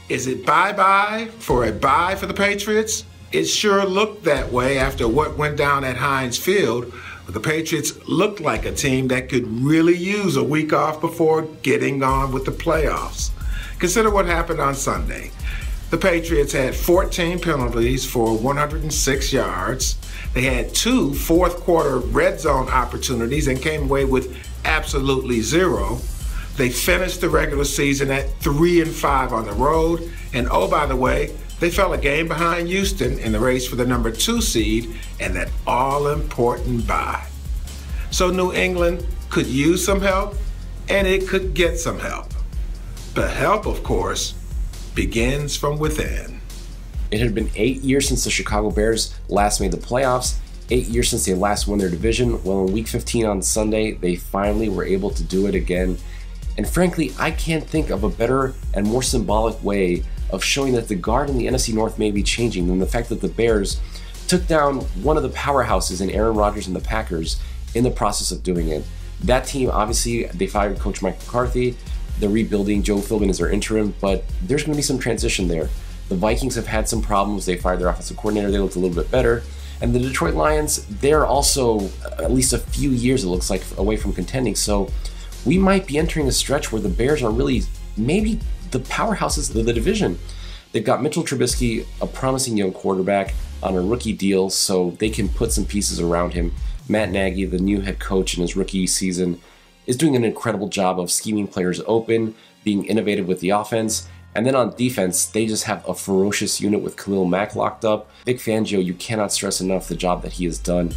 Is it bye-bye for a bye for the Patriots? It sure looked that way after what went down at Heinz Field. But the Patriots looked like a team that could really use a week off before getting on with the playoffs. Consider what happened on Sunday. The Patriots had 14 penalties for 106 yards. They had 2 fourth-quarter red zone opportunities and came away with absolutely 0. They finished the regular season at 3-5 on the road. And oh, by the way, they fell a game behind Houston in the race for the number 2 seed and that all-important bye. So New England could use some help, and it could get some help. The help, of course, begins from within. It had been 8 years since the Chicago Bears last made the playoffs, 8 years since they last won their division. Well, in Week 15 on Sunday, they finally were able to do it again. And frankly, I can't think of a better and more symbolic way of showing that the guard in the NFC North may be changing than the fact that the Bears took down one of the powerhouses in Aaron Rodgers and the Packers in the process of doing it. That team, obviously, they fired Coach Mike McCarthy. They're rebuilding. Joe Philbin is their interim, but there's going to be some transition there. The Vikings have had some problems. They fired their offensive coordinator. They looked a little bit better. And the Detroit Lions, they're also at least a few years, it looks like, away from contending. So we might be entering a stretch where the Bears are really maybe the powerhouses of the division. They've got Mitchell Trubisky, a promising young quarterback, on a rookie deal, so they can put some pieces around him. Matt Nagy, the new head coach in his rookie season, is doing an incredible job of scheming players open, being innovative with the offense. And then on defense, they just have a ferocious unit with Khalil Mack locked up. Vic Fangio, you cannot stress enough the job that he has done.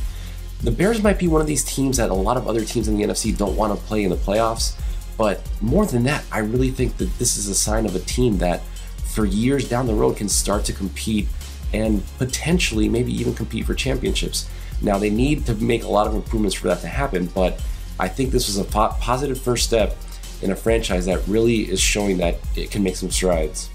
The Bears might be one of these teams that a lot of other teams in the NFC don't want to play in the playoffs, but more than that, I really think that this is a sign of a team that for years down the road can start to compete and potentially maybe even compete for championships. Now, they need to make a lot of improvements for that to happen, but I think this was a positive first step in a franchise that really is showing that it can make some strides.